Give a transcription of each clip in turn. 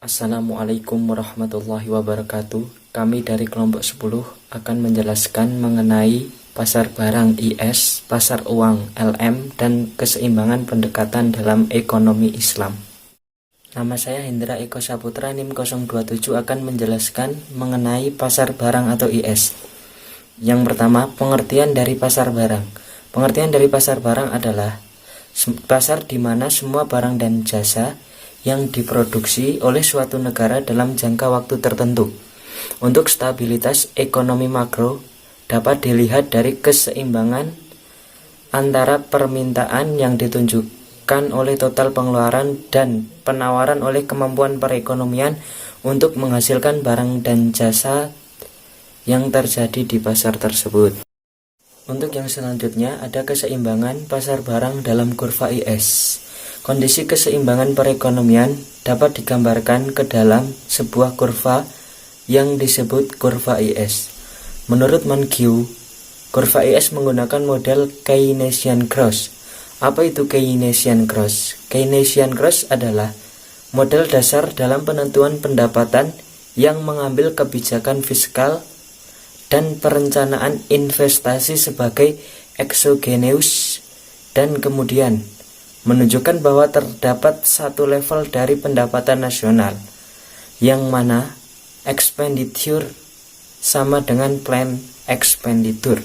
Assalamualaikum warahmatullahi wabarakatuh. Kami dari kelompok 10 akan menjelaskan mengenai pasar barang IS, pasar uang LM, dan keseimbangan pendekatan dalam ekonomi Islam. Nama saya Hendra Eko Saputra, NIM 027, akan menjelaskan mengenai pasar barang atau IS. Yang pertama, pengertian dari pasar barang. Pengertian dari pasar barang adalah pasar di mana semua barang dan jasa yang diproduksi oleh suatu negara dalam jangka waktu tertentu. Untuk stabilitas ekonomi makro dapat dilihat dari keseimbangan antara permintaan yang ditunjukkan oleh total pengeluaran dan penawaran oleh kemampuan perekonomian untuk menghasilkan barang dan jasa yang terjadi di pasar tersebut. Untuk yang selanjutnya ada keseimbangan pasar barang dalam kurva IS. Kondisi keseimbangan perekonomian dapat digambarkan ke dalam sebuah kurva yang disebut kurva IS. Menurut Montague, kurva IS menggunakan model Keynesian Growth. Apa itu Keynesian Growth? Keynesian Growth adalah model dasar dalam penentuan pendapatan yang mengambil kebijakan fiskal dan perencanaan investasi sebagai exogenous dan kemudian menunjukkan bahwa terdapat satu level dari pendapatan nasional yang mana expenditure sama dengan plan expenditure.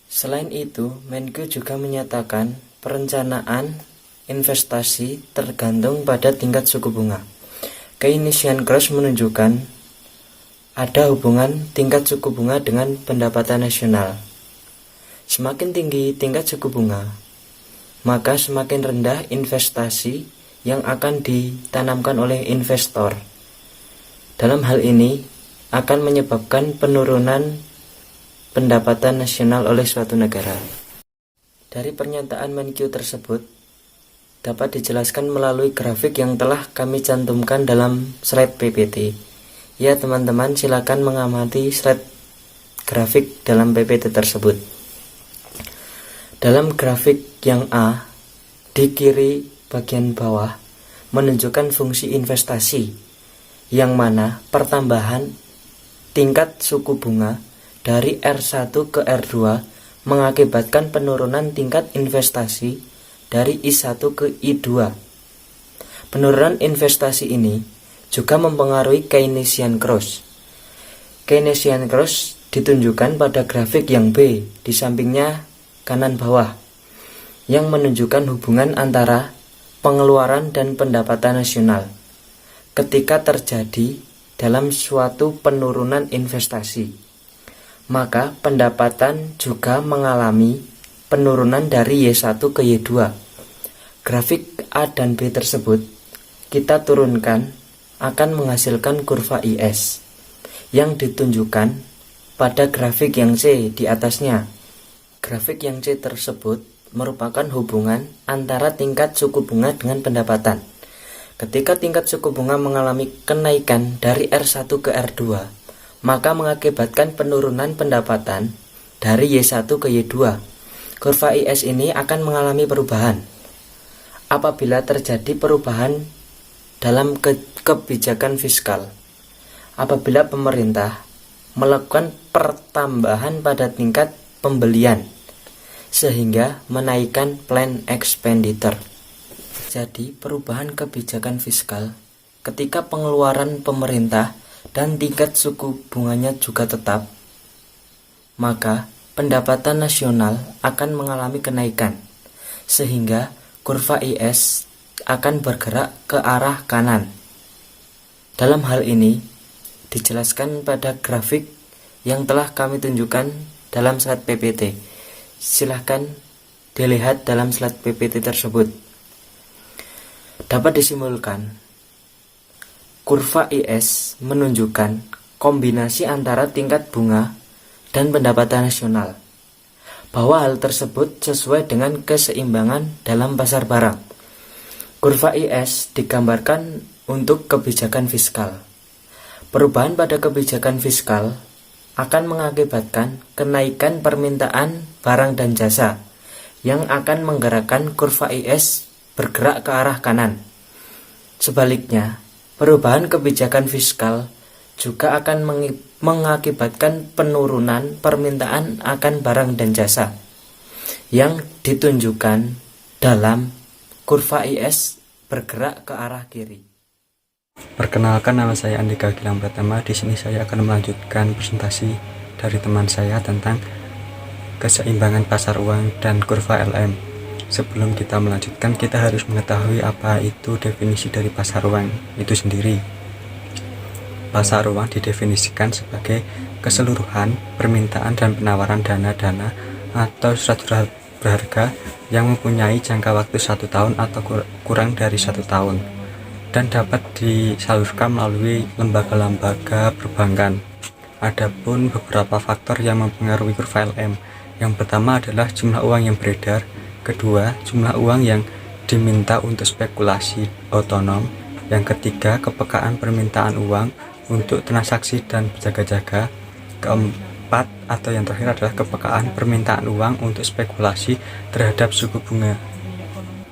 Selain itu, Montague juga menyatakan perencanaan investasi tergantung pada tingkat suku bunga. Keynesian Growth menunjukkan ada hubungan tingkat suku bunga dengan pendapatan nasional. Semakin tinggi tingkat suku bunga, maka semakin rendah investasi yang akan ditanamkan oleh investor. Dalam hal ini akan menyebabkan penurunan pendapatan nasional oleh suatu negara. Dari pernyataan Montague tersebut dapat dijelaskan melalui grafik yang telah kami cantumkan dalam slide PPT. Ya teman-teman, silakan mengamati slide grafik dalam PPT tersebut. Dalam grafik yang A, di kiri bagian bawah menunjukkan fungsi investasi, yang mana pertambahan tingkat suku bunga dari R1 ke R2 mengakibatkan penurunan tingkat investasi dari I1 ke I2. Penurunan investasi ini juga mempengaruhi Keynesian Growth. Keynesian Growth ditunjukkan pada grafik yang B di sampingnya kanan bawah, yang menunjukkan hubungan antara pengeluaran dan pendapatan nasional ketika terjadi dalam suatu penurunan investasi. Maka pendapatan juga mengalami penurunan dari Y1 ke Y2. Grafik A dan B tersebut kita turunkan akan menghasilkan kurva IS yang ditunjukkan pada grafik yang C di atasnya. Grafik yang C tersebut merupakan hubungan antara tingkat suku bunga dengan pendapatan. Ketika tingkat suku bunga mengalami kenaikan dari R1 ke R2, maka mengakibatkan penurunan pendapatan dari Y1 ke Y2. Kurva IS ini akan mengalami perubahan apabila terjadi perubahan dalam kebijakan fiskal. Apabila pemerintah melakukan pertambahan pada tingkat pembelian sehingga menaikkan plan expenditure. Jadi perubahan kebijakan fiskal ketika pengeluaran pemerintah dan tingkat suku bunganya juga tetap, maka pendapatan nasional akan mengalami kenaikan sehingga kurva IS akan bergerak ke arah kanan. Dalam hal ini dijelaskan pada grafik yang telah kami tunjukkan dalam slide PPT. Silahkan dilihat dalam slide PPT tersebut. Dapat disimpulkan, kurva IS menunjukkan kombinasi antara tingkat bunga dan pendapatan nasional, bahwa hal tersebut sesuai dengan keseimbangan dalam pasar barang. Kurva IS digambarkan untuk kebijakan fiskal. Perubahan pada kebijakan fiskal akan mengakibatkan kenaikan permintaan barang dan jasa yang akan menggerakkan kurva IS bergerak ke arah kanan. Sebaliknya, Perubahan kebijakan fiskal juga akan mengakibatkan penurunan permintaan akan barang dan jasa yang ditunjukkan dalam kurva IS bergerak ke arah kiri. Perkenalkan, nama saya Andika Gilang Pratama. Di sini saya akan melanjutkan presentasi dari teman saya tentang keseimbangan pasar uang dan kurva LM. Sebelum kita melanjutkan, kita harus mengetahui apa itu definisi dari pasar uang itu sendiri. Pasar uang didefinisikan sebagai keseluruhan permintaan dan penawaran dana atau surat berharga yang mempunyai jangka waktu 1 tahun atau kurang dari 1 tahun dan dapat disalurkan melalui lembaga-lembaga perbankan. Adapun beberapa faktor yang mempengaruhi kurva LM. Yang pertama adalah jumlah uang yang beredar, kedua jumlah uang yang diminta untuk spekulasi otonom, yang ketiga kepekaan permintaan uang untuk transaksi dan berjaga-jaga, keempat atau yang terakhir adalah kepekaan permintaan uang untuk spekulasi terhadap suku bunga.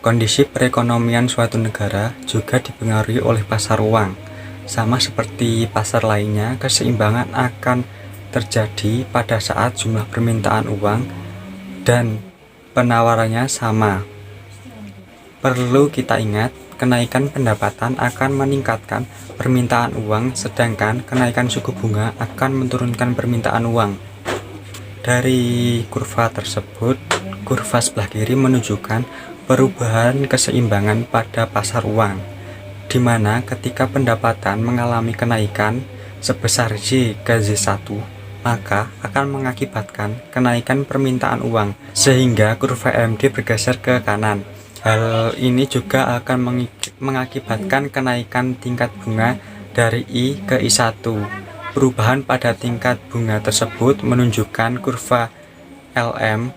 Kondisi perekonomian suatu negara juga dipengaruhi oleh pasar uang. Sama seperti pasar lainnya, keseimbangan akan terjadi pada saat jumlah permintaan uang dan penawarannya sama. Perlu kita ingat, kenaikan pendapatan akan meningkatkan permintaan uang, sedangkan kenaikan suku bunga akan menurunkan permintaan uang. Dari kurva tersebut, kurva sebelah kiri menunjukkan perubahan keseimbangan pada pasar uang, di mana ketika pendapatan mengalami kenaikan sebesar Y ke Z1, maka akan mengakibatkan kenaikan permintaan uang, sehingga kurva MD bergeser ke kanan. Hal ini juga akan mengakibatkan kenaikan tingkat bunga dari I ke I1. Perubahan pada tingkat bunga tersebut menunjukkan kurva LM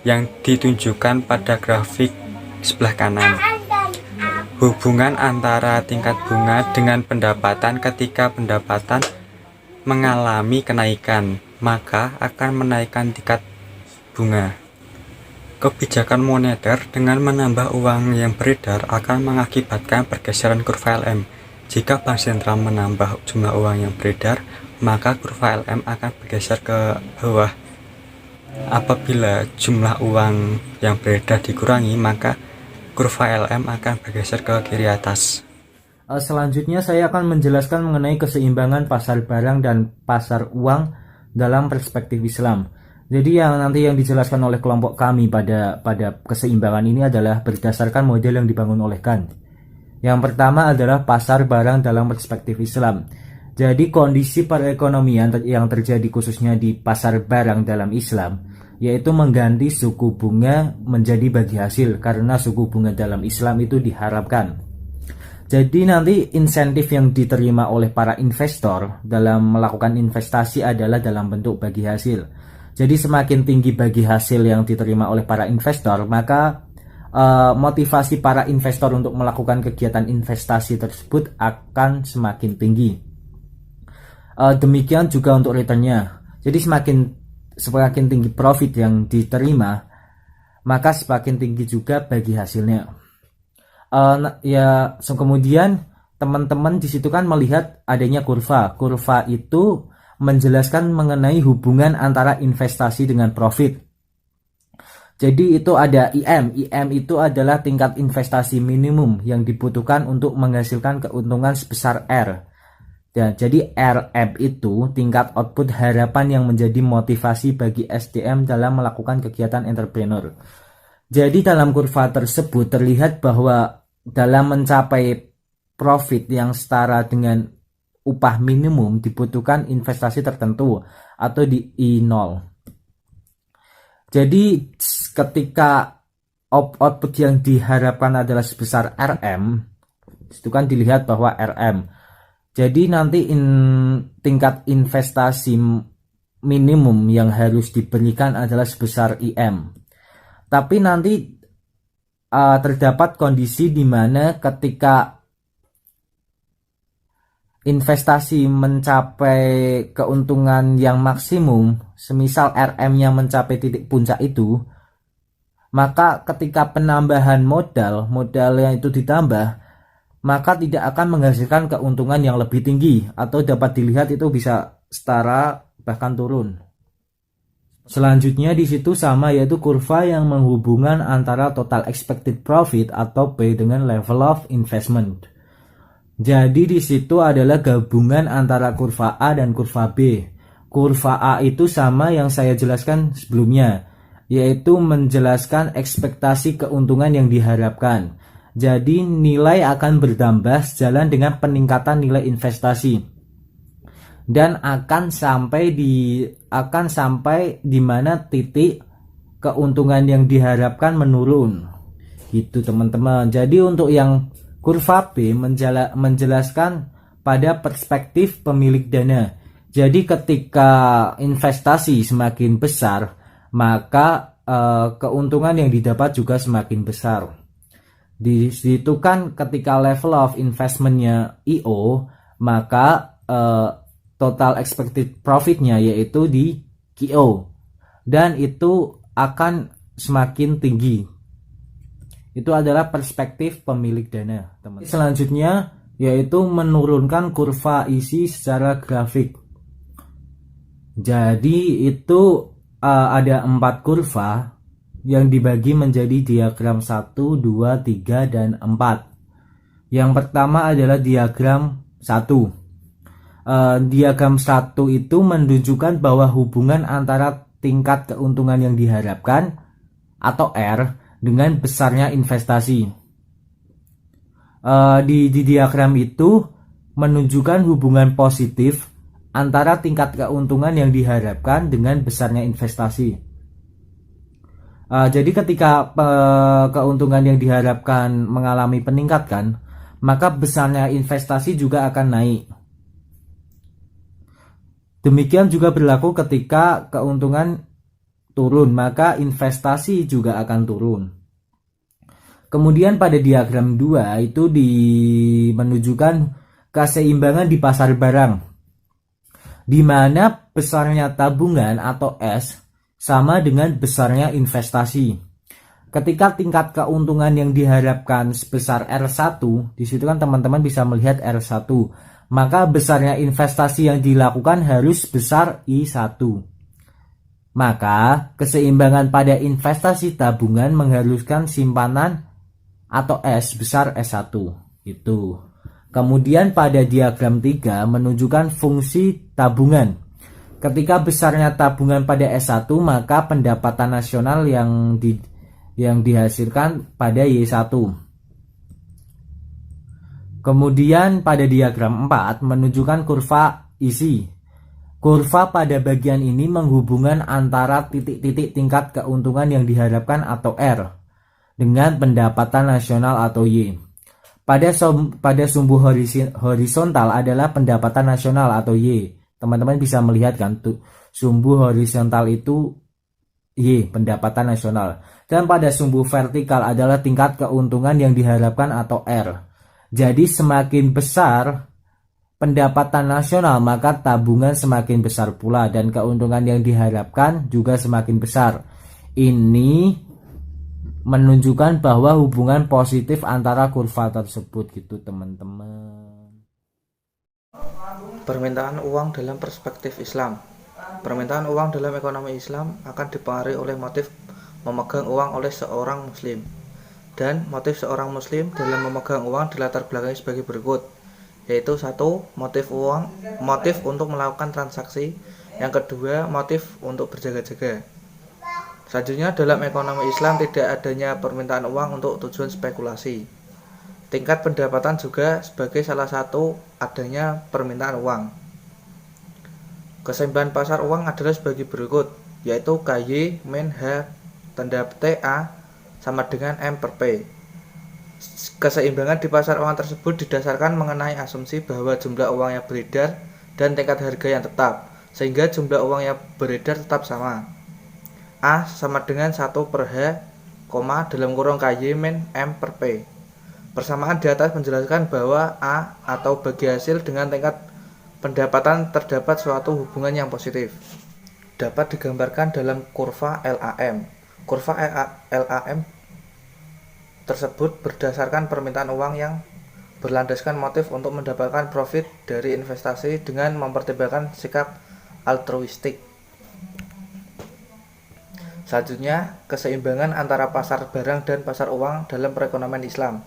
yang ditunjukkan pada grafik sebelah kanan. Hubungan antara tingkat bunga dengan pendapatan. Ketika pendapatan mengalami kenaikan, maka akan menaikkan tingkat bunga. Kebijakan moneter dengan menambah uang yang beredar akan mengakibatkan pergeseran kurva LM. Jika bank sentral menambah jumlah uang yang beredar, maka kurva LM akan bergeser ke bawah. Apabila jumlah uang yang beredar dikurangi, maka kurva LM akan bergeser ke kiri atas. Selanjutnya saya akan menjelaskan mengenai keseimbangan pasar barang dan pasar uang dalam perspektif Islam. Jadi yang dijelaskan oleh kelompok kami pada keseimbangan ini adalah berdasarkan model yang dibangun oleh Kant. Yang pertama adalah pasar barang dalam perspektif Islam. Jadi kondisi perekonomian yang terjadi khususnya di pasar barang dalam Islam, yaitu mengganti suku bunga menjadi bagi hasil, karena suku bunga dalam Islam itu diharapkan. Jadi nanti insentif yang diterima oleh para investor dalam melakukan investasi adalah dalam bentuk bagi hasil. Jadi semakin tinggi bagi hasil yang diterima oleh para investor, maka motivasi para investor untuk melakukan kegiatan investasi tersebut akan semakin tinggi. Demikian juga untuk returnnya. Jadi semakin tinggi profit yang diterima, maka semakin tinggi juga bagi hasilnya. Kemudian teman-teman di situ kan melihat adanya kurva. Kurva itu menjelaskan mengenai hubungan antara investasi dengan profit. Jadi itu ada IM. IM itu adalah tingkat investasi minimum yang dibutuhkan untuk menghasilkan keuntungan sebesar R. Dan jadi RM itu tingkat output harapan yang menjadi motivasi bagi SDM dalam melakukan kegiatan entrepreneur. Jadi dalam kurva tersebut terlihat bahwa dalam mencapai profit yang setara dengan upah minimum dibutuhkan investasi tertentu atau di I0. Jadi ketika output yang diharapkan adalah sebesar RM, itu kan dilihat bahwa RM. Jadi nanti tingkat investasi minimum yang harus diberikan adalah sebesar IM. Tapi nanti terdapat kondisi di mana ketika investasi mencapai keuntungan yang maksimum, semisal RM yang mencapai titik puncak itu, maka ketika penambahan modal yang itu ditambah, maka tidak akan menghasilkan keuntungan yang lebih tinggi, atau dapat dilihat itu bisa setara bahkan turun. Selanjutnya di situ sama, yaitu kurva yang menghubungkan antara total expected profit atau P dengan level of investment. Jadi di situ adalah gabungan antara kurva A dan kurva B. Kurva A itu sama yang saya jelaskan sebelumnya, yaitu menjelaskan ekspektasi keuntungan yang diharapkan. Jadi nilai akan bertambah sejalan dengan peningkatan nilai investasi, dan akan sampai di mana titik keuntungan yang diharapkan menurun. Gitu teman-teman. Jadi untuk yang kurva B menjelaskan pada perspektif pemilik dana. Jadi ketika investasi semakin besar, maka keuntungan yang didapat juga semakin besar. Di situ kan ketika level of investmentnya IO, maka total expected profitnya yaitu di QO, dan itu akan semakin tinggi. Itu adalah perspektif pemilik dana, teman. Selanjutnya yaitu menurunkan kurva isi secara grafik. Jadi itu ada 4 kurva yang dibagi menjadi diagram 1, 2, 3, dan 4. Yang pertama adalah diagram 1. Diagram 1 itu menunjukkan bahwa hubungan antara tingkat keuntungan yang diharapkan atau R dengan besarnya investasi. Di diagram itu menunjukkan hubungan positif antara tingkat keuntungan yang diharapkan dengan besarnya investasi. Jadi ketika keuntungan yang diharapkan mengalami peningkatan, maka besarnya investasi juga akan naik. Demikian juga berlaku ketika keuntungan turun, maka investasi juga akan turun. Kemudian pada diagram 2 itu menunjukkan keseimbangan di pasar barang, di mana besarnya tabungan atau S sama dengan besarnya investasi. Ketika tingkat keuntungan yang diharapkan sebesar R1, di situ kan teman-teman bisa melihat R1, maka besarnya investasi yang dilakukan harus besar I1. Maka keseimbangan pada investasi tabungan mengharuskan simpanan atau S besar S1. Itu. Kemudian pada diagram 3 menunjukkan fungsi tabungan. Ketika besarnya tabungan pada S1, maka pendapatan nasional yang dihasilkan pada Y1. Kemudian pada diagram 4 menunjukkan kurva isi. Kurva pada bagian ini menghubungkan antara titik-titik tingkat keuntungan yang diharapkan atau R dengan pendapatan nasional atau Y. Pada sumbu horizontal adalah pendapatan nasional atau Y. Teman-teman bisa melihat kan tuh, sumbu horizontal itu Y, pendapatan nasional. Dan pada sumbu vertikal adalah tingkat keuntungan yang diharapkan atau R. Jadi semakin besar pendapatan nasional, maka tabungan semakin besar pula, dan keuntungan yang diharapkan juga semakin besar. Ini menunjukkan bahwa hubungan positif antara kurva tersebut gitu teman-teman. Permintaan uang dalam perspektif Islam. Permintaan uang dalam ekonomi Islam akan dipengaruhi oleh motif memegang uang oleh seorang muslim. Dan motif seorang muslim dalam memegang uang dilatar belakangi sebagai berikut, yaitu 1. Motif untuk melakukan transaksi. Yang kedua, motif untuk berjaga-jaga. Selanjutnya, dalam ekonomi Islam tidak adanya permintaan uang untuk tujuan spekulasi. Tingkat pendapatan juga sebagai salah satu adanya permintaan uang. Keseimbangan pasar uang adalah sebagai berikut, yaitu KY min H tanda TA sama dengan M per P. Keseimbangan di pasar uang tersebut didasarkan mengenai asumsi bahwa jumlah uang yang beredar dan tingkat harga yang tetap, sehingga jumlah uang yang beredar tetap sama. A sama dengan 1 per H, dalam kurung KY min M per P. Persamaan di atas menjelaskan bahwa A atau bagi hasil dengan tingkat pendapatan terdapat suatu hubungan yang positif. Dapat digambarkan dalam kurva LAM. Kurva LAM tersebut berdasarkan permintaan uang yang berlandaskan motif untuk mendapatkan profit dari investasi dengan mempertimbangkan sikap altruistik. Selanjutnya, keseimbangan antara pasar barang dan pasar uang dalam perekonomian Islam.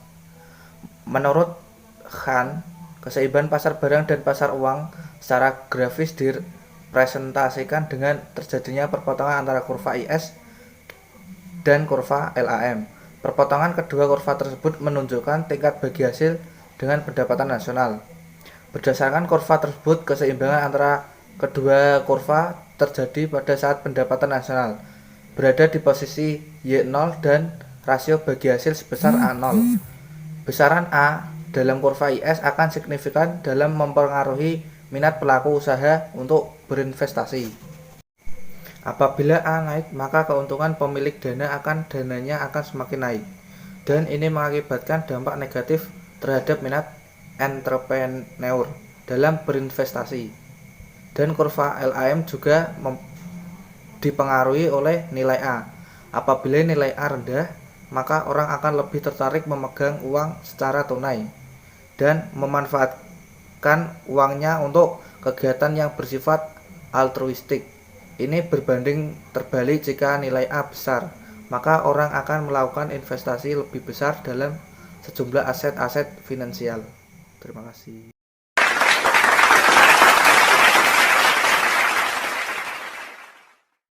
Menurut Khan, keseimbangan pasar barang dan pasar uang secara grafis direpresentasikan dengan terjadinya perpotongan antara kurva IS dan kurva LAM. Perpotongan kedua kurva tersebut menunjukkan tingkat bagi hasil dengan pendapatan nasional. Berdasarkan kurva tersebut, keseimbangan antara kedua kurva terjadi pada saat pendapatan nasional berada di posisi Y0 dan rasio bagi hasil sebesar A0. Besaran A dalam kurva IS akan signifikan dalam mempengaruhi minat pelaku usaha untuk berinvestasi. Apabila A naik, maka keuntungan pemilik dananya akan semakin naik, dan ini mengakibatkan dampak negatif terhadap minat entrepreneur dalam berinvestasi. Dan kurva LAM juga dipengaruhi oleh nilai A. Apabila nilai A rendah, maka orang akan lebih tertarik memegang uang secara tunai dan memanfaatkan uangnya untuk kegiatan yang bersifat altruistik. Ini berbanding terbalik jika nilai A besar, maka orang akan melakukan investasi lebih besar dalam sejumlah aset-aset finansial. Terima kasih.